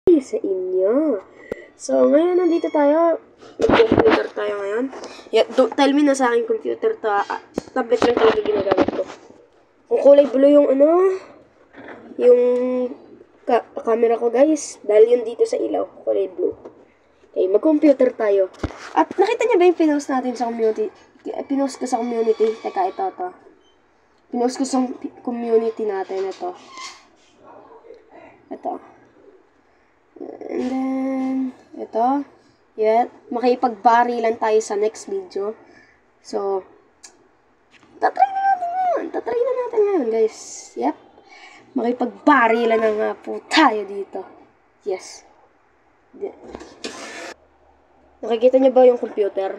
Sa inyo. So, ngayon nandito tayo. Mag-computer tayo ngayon. Yeah, don't tell me na sa aking computer to. Tablet lang talaga ginagamit ko. Ang kulay blue yung yung camera ko, guys. Dahil yun dito sa ilaw. Kulay blue. Okay, mag-computer tayo. At nakita niyo ba yung pinost natin sa community? Pinost ko sa community. Teka, ito. Pinost ko sa community natin. Ito. And then, ito. Yeah, makipagbarilan tayo sa next video. So, tatry na natin ngayon, guys. Yep. Makipagbarilan na nga po tayo dito. Yes. Nakikita niyo ba yung computer?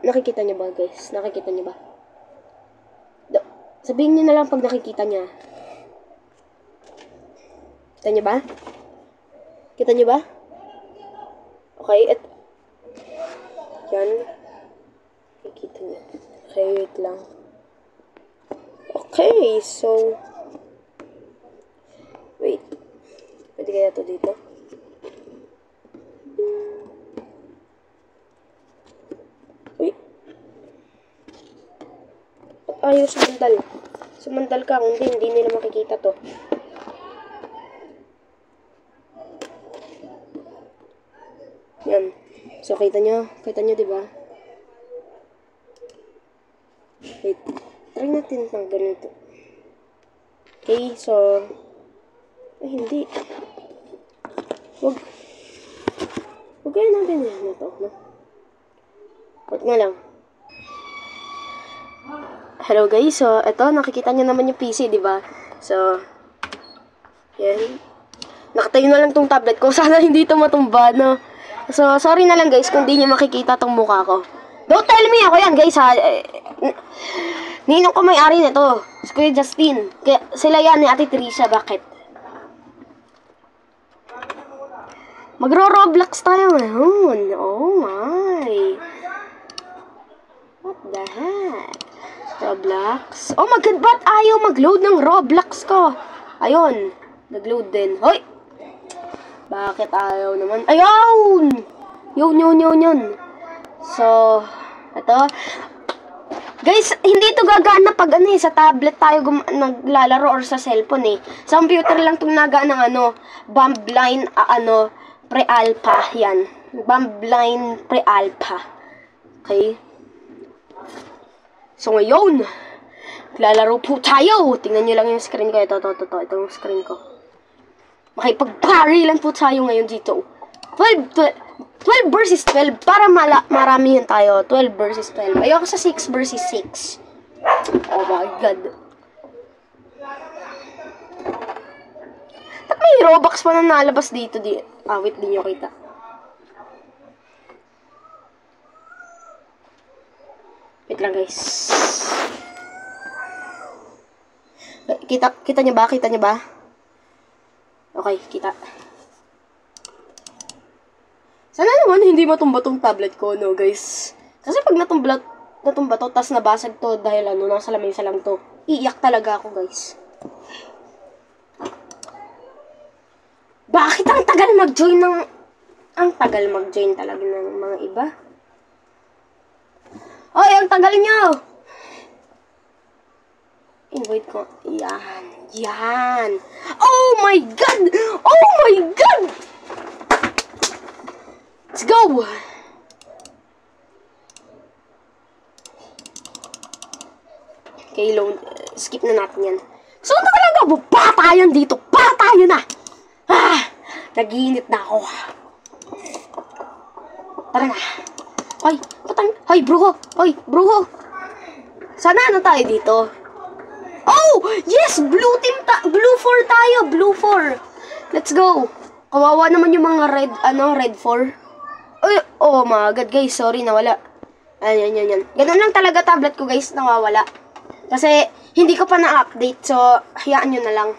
Nakikita niyo ba, guys? Nakikita niyo ba? Sabihin niyo na lang pag nakikita niya. Kita niyo ba? Kita niyo ba? Okay, yan. Nakikita niyo. Okay, wait lang. Okay, so wait. Pwede kaya to dito? Wait. At ayaw sumandal. Sumandal ka, hindi nila makikita to. Yan. So, kita nyo, di ba? Wait. Try natin ng ganito. Okay, so ay, hindi. Wag kaya natin yan ito, no? Wag nga lang. Hello guys, so ito, nakikita nyo naman yung PC, di ba? So, yan. Nakatayo na lang tong tablet ko. Sana hindi ito matumba, no? So, sorry na lang guys kung di nyo makikita tong mukha ko. Don't tell me ako yan guys ha. Ninong ko may-ari nito. Si Kuya Justin. Kaya, sila yan ni Ate Trisha. Bakit? Magro-Roblox tayo ngayon. Oh my. What the heck? Roblox. Oh my god, ba't ayaw mag-load ng Roblox ko? Ayun. Nag-load din. Hoy! Bakit ayaw naman? Ayun! Yun. So, ito. Guys, hindi ito gagana pag sa tablet tayo naglalaro or sa cellphone eh. Sa computer lang itong nagana ng Bumbline, pre-alpha. Yan. Bumbline pre-alpha. Okay? So, ngayon, lalaro po tayo. Tingnan nyo lang yung screen ko. Ito yung screen ko. Makipag-barilan po tayo ngayon dito. 12 versus 12 para maramihan tayo. 12 versus 12. Ayoko sa 6 versus 6. Oh my god. Ba't may Robux pa na nalabas dito? Wait, di nyo kita. Wait lang guys. Kita nyo ba? Kita nyo ba? Okay, kita. Sana naman hindi matumba tong tablet ko, no, guys. Kasi pag natumba to, tas nabasag to dahil nasa lamesa lang to. Iiyak talaga ako, guys. Bakit ang tagal mag-join talaga ng mga iba? Oy, ang tagal nyo! Invite ko. Yan. Oh my god! Oh my god! Let's go! Okay, skip na natin yan. So, talaga, patayan dito. Patayan na! Nag-iinit na ako. Tara na. Hoy, bro. Sana tayo dito? Oh! Yes! Blue 4 tayo. Blue 4. Let's go. Kawawa naman yung mga red 4. Uy, oh my god, guys. Sorry, nawala. Ayan. Ganun lang talaga tablet ko, guys. Nawawala. Kasi, hindi ko pa na-update. So, hayaan nyo na lang.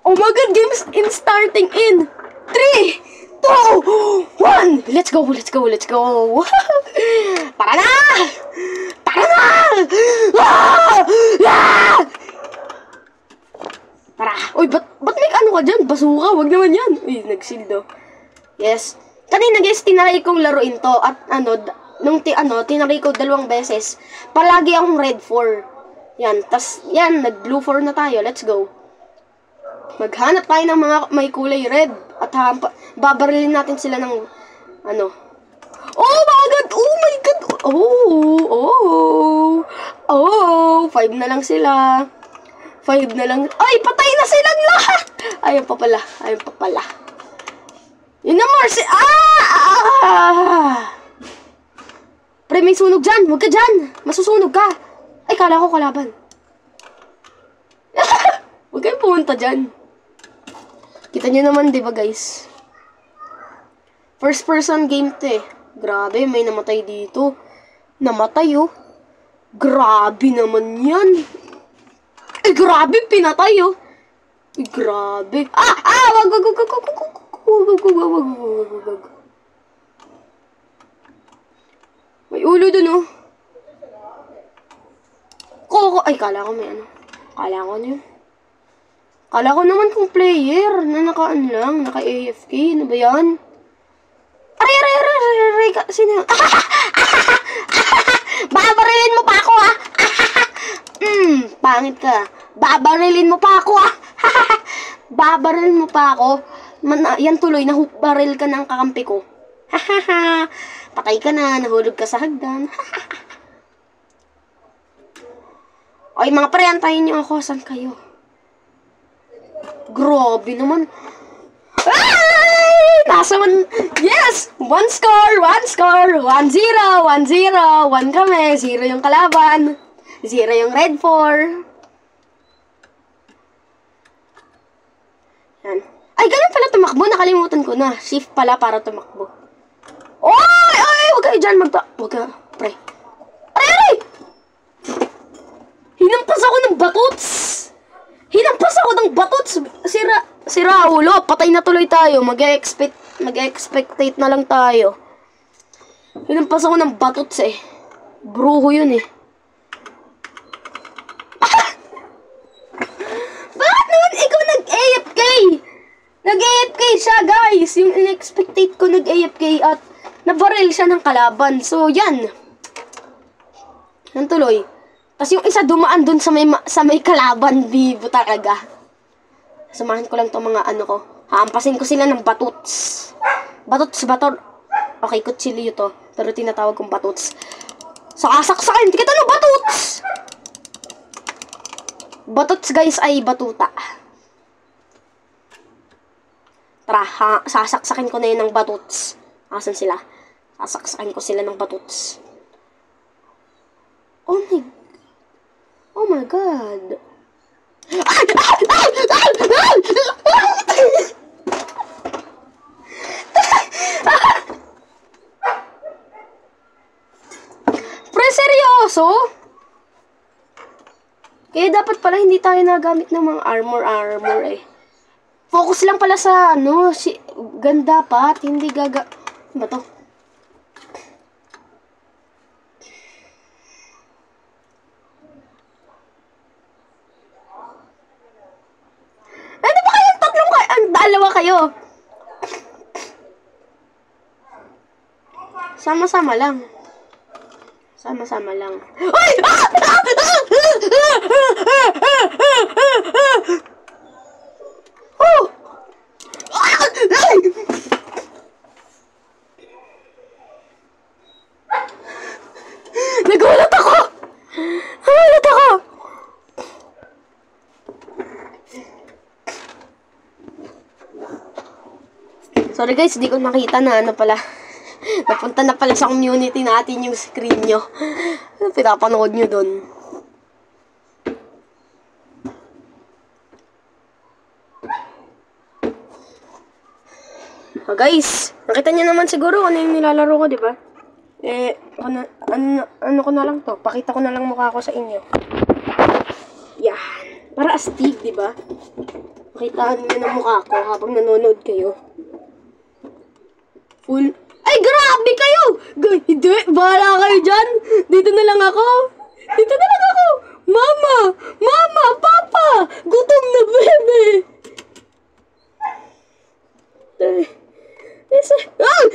Oh my god, game's starting in 3, 2, 1. Let's go. Tara na! Tara. Uy, ba't may ano ka dyan? Basuka, wag naman yan. Uy, nag-shield oh. Yes. Kanina guys, tinry kong laruin to. At tinry ko 2 beses. Palagi akong red 4. Yan, tas yan, nag-blue 4 na tayo. Let's go. Maghanap tayo ng mga may kulay red. At babarilin natin sila ng, Oh my God! Oh my God! Oh! 5 na lang sila. 5 na lang. Ay, patay na silang lahat! Ayun pa pala. Yun na, Marcy! Pre, may sunog dyan. Huwag ka dyan. Masusunog ka. Ay, kala ko kalaban. Huwag kayong pumunta dyan. Kita nyo naman, di ba, guys? First person game to eh. Grabe, may namatay dito. Namatay, oh. Grabe naman yan. Ay, grabe, pinatay, oh. Ay, grabe. Wag. May ulo dun, oh. Ay, kala ko may ano. Kala ko yun. Kala ko naman kung player na naka-AFK. Ano ba yan? Aray, sino yun? Babarilin mo pa ako, ha? Pangit ka. Babarilin mo pa ako, ha? Babarilin mo pa ako. Yan tuloy, nahubaril ka ng kakampi ko. Patay ka na, nahulog ka sa hagdan. Ay, mga pre, antayin niyo ako. Saan kayo? Grabe naman. Yes! 1 score! 1-0! 1 kami. 0 yung kalaban. 0 yung red 4. Yan. Ay, ganun pala tumakbo. Nakalimutan ko na. Shift pala para tumakbo. Ay! Huwag kayo dyan Huwag ka, pre. Aray! Hinampas ako ng batuts! Sira ulo. Patay na tuloy tayo. Mag-expectate na lang tayo. Hinampas ako ng batuts eh. Bruho yun eh. Bakit naman ikaw nag-AFK? Nag-AFK siya, guys. Yung in-expectate ko nag-AFK at nabaril siya ng kalaban. So, yan. Yan tuloy. Tapos yung isa dumaan dun sa may kalaban, bibo talaga. Samahan ko lang itong mga ko. Haampasin ko sila ng batuts. Batot. Okay, kutsilyo to. Pero tinatawag kong batuts. Sakasaksakin! Kita no, batuts! Batuts, guys, ay batuta. Tara, sasaksakin ko na yun ng batuts. Asan sila? Sasaksakin ko sila ng batuts. Oh my God. Pre, seryoso? Kaya dapat pala hindi tayo nagamit ng mga armor eh. Focus lang pala sa ganda pa at hindi ano ba to? Ano ba kayong dalawa kayo? Sama-sama lang. Ay! Nagulat ako! Sorry guys, di ko nakita na pala. Napunta na pala sa community natin yung screen nyo. Pinapanood nyo dun. Guys, nakita nyo naman siguro ano yung nilalaro ko, di ba? Ano ko na lang to? Pakita ko na lang mukha ko sa inyo. Yan. Para astig, di ba? Pakitaan nyo ng mukha ko habang nanonood kayo. Full. Ay, grabe kayo! Hindi, bahala kayo dyan. Dito na lang ako. Mama! Papa! pa! Gutom na, bebe! Ah!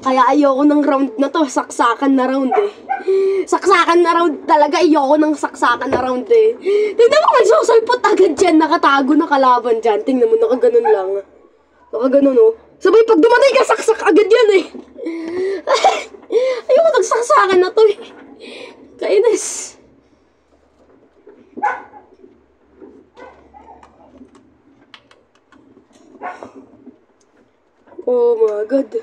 Kaya ayoko ng round na to. Saksakan na round eh. Saksakan na round talaga. Ayoko ng saksakan na round eh. Tingnan mo, may susulpot agad dyan. Nakatago na kalaban dyan. Tingnan mo, nakaganon lang. Nakaganon oh. Sabay pag dumatay ka, saksak agad yan eh. Ayoko nagsaksakan na to eh. Kainis. Oh my God.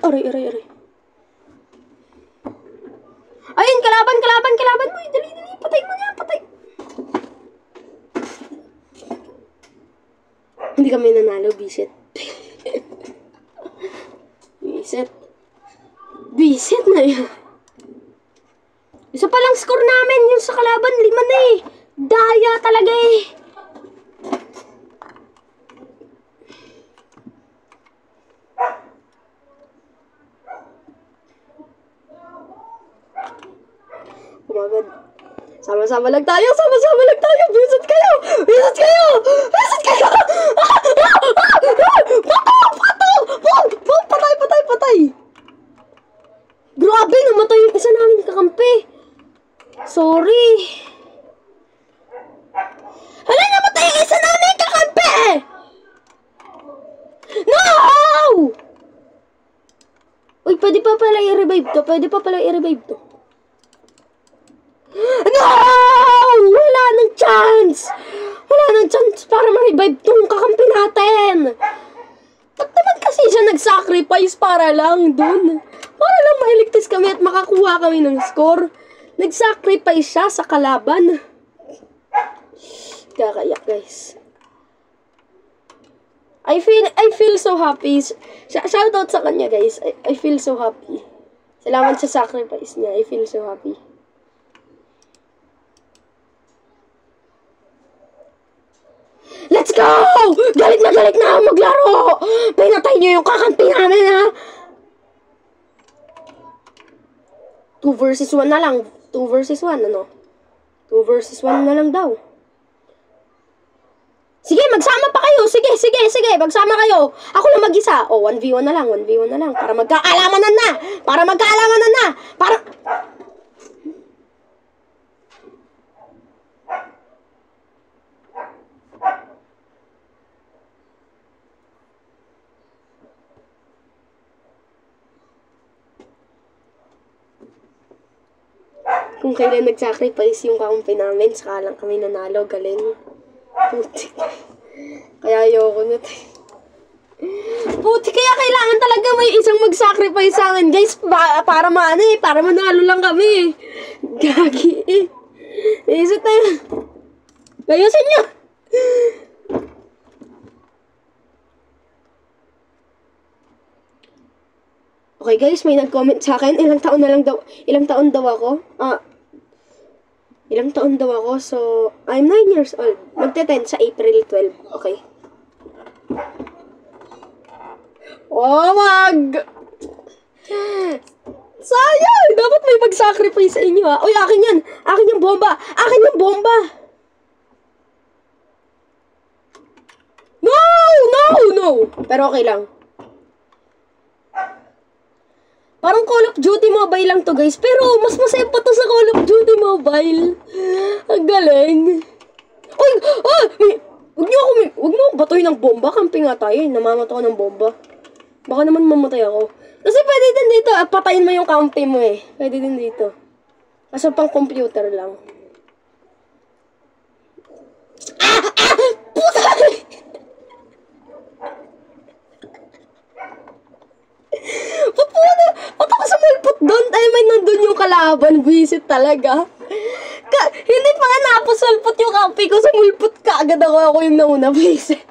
Aray. Ayun, kalaban mo. Dali. Patay mo nga, patay. Hindi kami nanalo, bisit. Bisit na yun. Isa palang score namin, yung sa kalaban, 5 na eh. Daya talaga eh. Oh my God. Sama-sama lang tayo. Bisit kayo. Patay. Grabe, namatay yung isa namin kakampi. Sorry. Hala, namatay yung isa namin kakampi. No! Uy, pwede pa pala i-revive to. No! Wala nang chance para ma-revive tong kakampi natin. Ba't naman kasi siya nag-sacrifice para lang dun? Para lang mailigtas kami at makakuha kami ng score. Nag-sacrifice siya sa kalaban. Kakayak, guys. I feel so happy. Shoutout sa kanya, guys. I feel so happy. Salamat sa sacrifice niya. I feel so happy. Let's go! Galit na ako maglaro! Pinatay niyo yung kakampi namin, ha? 2 versus 1 na lang. 2 versus 1, ano? 2 versus 1 na lang daw. Sige, magsama pa kayo. Sige. Magsama kayo. Ako lang mag-isa. 1v1 na lang. Para magkaalamanan na. Kung kailan nag-sacrifice yung kakampi namin, saka lang kami nanalo, galing. Puti. Kaya ayoko na tayo. Puti, kaya kailangan talaga may isang mag-sacrifice sa akin, guys. Para manalo lang kami. Gagi eh. Isip tayo. Ayusin nyo. Okay guys, may nag-comment sa akin. Ilang taon daw ako? Ilang taon daw ako? So, I'm 9 years old. Magte-10 sa April 12. Okay. Oh, sayang! Dapat may mag-sacrifice sa inyo, ha? Uy, akin yan! Akin yung bomba! No! Pero okay lang. Parang Call of Duty Mobile lang to, guys. Pero mas masaya pa to sa Call of Duty Mobile. Ang galing. Uy! Huwag mo akong batoy ng bomba. Kampi nga tayo. Namamato ko ng bomba. Baka naman mamatay ako. Kasi pwede din dito. Patayin mo yung kampi mo eh. Pwede din dito. Kasi pang computer lang. Puta! Ba't ako sumulpot doon? May nandun yung kalaban. Visit talaga. Hindi pa nga napasulpot yung kampi ko. Sumulpot ka agad ako yung nauna. Visit.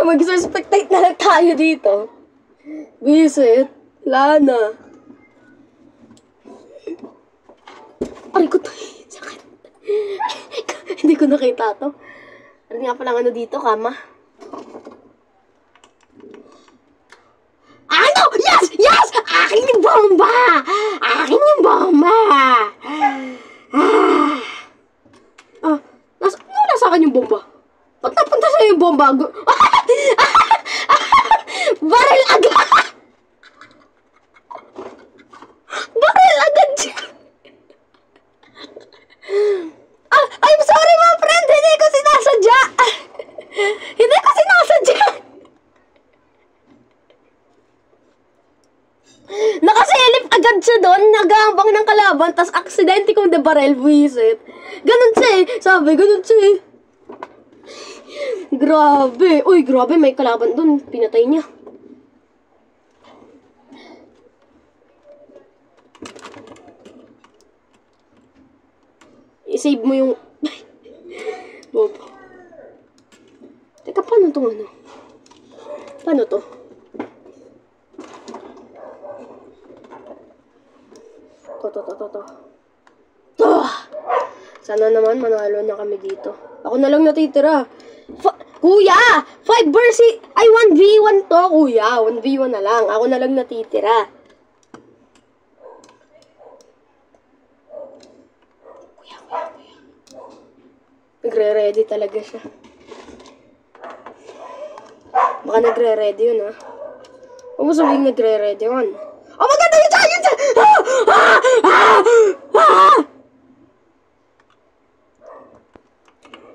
Mag-suspectate na lang tayo dito. Visit. Lana. Aray ko tayo. Sakit. Hindi ko nakita to. Aray nga palang ano dito, kama. Ano? Yes! Akin yung bomba! ang bago. Baril agad! Baril agad siya! I'm sorry, my friend! Hindi ko sinasadya! Hindi ko sinasadya! Nakasilip agad siya doon, nagahambang ng kalaban, tas aksidente kong baril, buwisit. Ganun siya eh. Sabi, ganun siya eh. Grabe. Uy, grabe, may kalaban doon. Pinatay niya. I-save mo yung... Bob. Teka, paano to ano? Paano to? To. Sana naman manalo na kami dito. Ako na lang natitira. Kuya! 5 versus... Ay, 1v1 to, kuya. 1v1 na lang. Ako na lang natitira. Kuya. Nagre-ready talaga siya. Baka nagre-ready yun, ha? Huwag mo sabihin nagre-ready yun. Oh, maganda yun siya!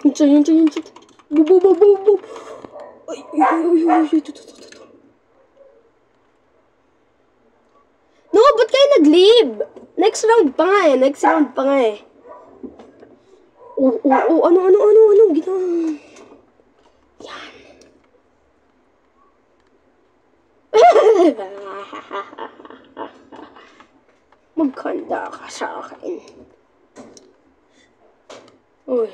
Yun siya! Yun siya. Bu. Ay. No, ba't kayo nag-leave? Next round pa nga eh. Ano, ginawa? Yan. Magkanda ka sa akin. Uy.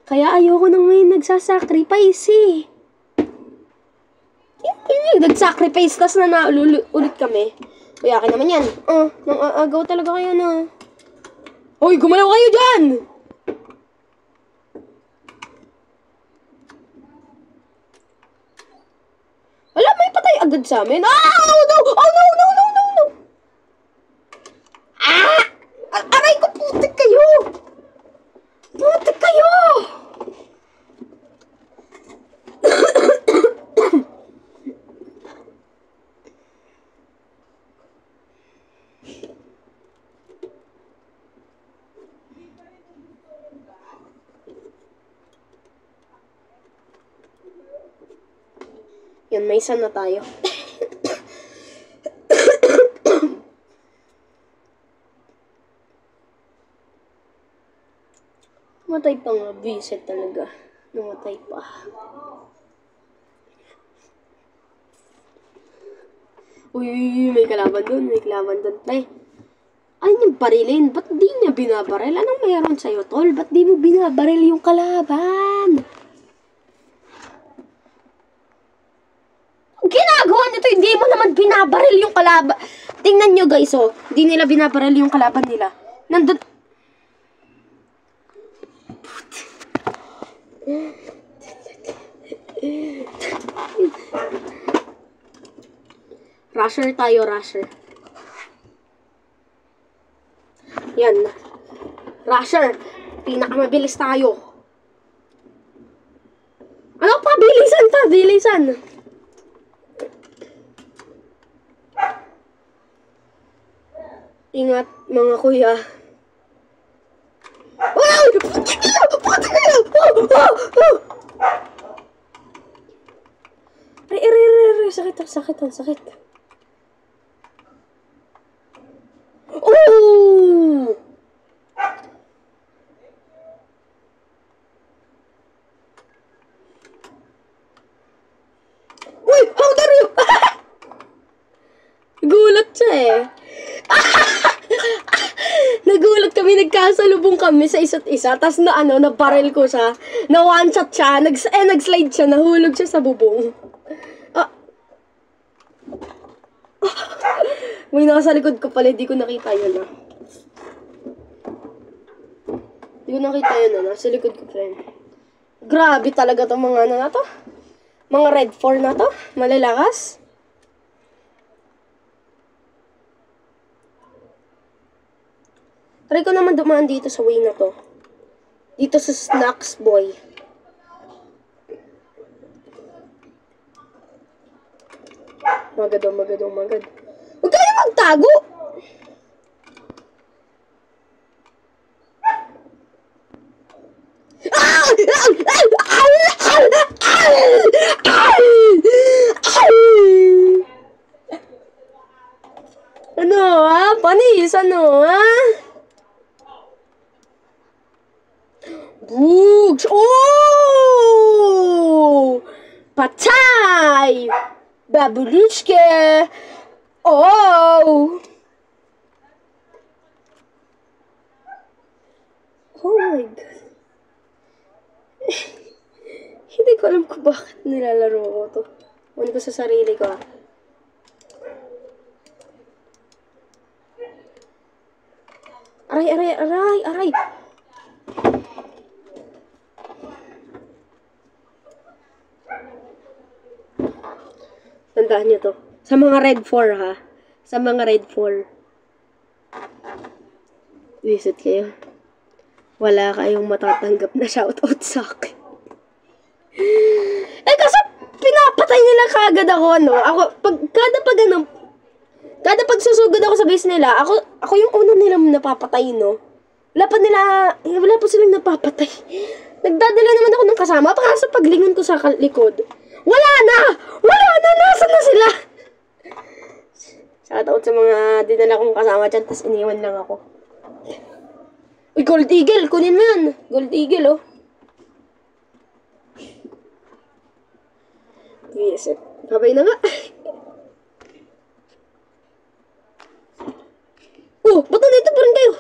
Kaya ayoko nang may nagsasacrifice eh. Nag-sacrifice, tas na ulit kami. Uy, akin naman yan. Nang agaw talaga kayo na. Uy, gumalaw kayo dyan! Wala, may patay agad sa amin. Oh no! Aray ko, putik kayo! Yan, may isa na tayo. Namatay pa nga, visit talaga. Namatay pa. Uy, may kalaban doon. Ay, yung barilin. Ba't di niya binabaril? Anong meron sa'yo, tol? Ba't di mo binabaril yung kalaban? Ginagawa nito, hindi mo naman binabaril yung kalaban. Tingnan nyo guys, oh. Hindi nila binabaril yung kalaban nila. Nandun. Rusher tayo, rusher. Yan. Rusher. Pinakamabilis tayo. Ano? Pabilisan. Ingat, mga kuya. Wow! Puti kayo! Ay, sakit. Oh! Uy! How dare you? Gulat siya eh. Nagulat kami, nagkasalubong kami sa isa't isa, tas na barrel ko siya, na one shot siya, nag-slide siya, nahulog siya sa bubong. May nasa likod ko pala, di ko nakita yun Di ko nakita yun nasa likod ko, friend. Grabe talaga tong mga na to. Mga red 4 na to. Malalakas. Try ko naman dumaan dito sa way na to. Dito sa Snacks Boy. Magad. Huwag kayo magtago! Ano ha? Panis, ano ha? Bugs! Oh! Patay! Babulushke! Oh! Oh my God. Hindi ko alam kung bakit nilalaro ko to. Ano ko sa sarili ko. Aray! Tandaan nyo to. Sa mga red 4 ha. Sa mga red 4. Visit kayo. Wala kayong matatanggap na shoutout sa akin. Kasi pinapatay nila kagad ako, no? Kada pag susugod ako sa base nila, ako yung una nilang napapatay, no? Wala pa silang napapatay. Nagdadala naman ako ng kasama, kaso paglingon ko sa likod, wala na! Nasaan na sila? Shoutout sa mga dinala kong kasama dyan, tapos iniwan lang ako. Uy, Gold Eagle! Kunin mo yan! Gold Eagle, oh. Visit. Babay na nga. Oh, ba't nandito pa rin kayo?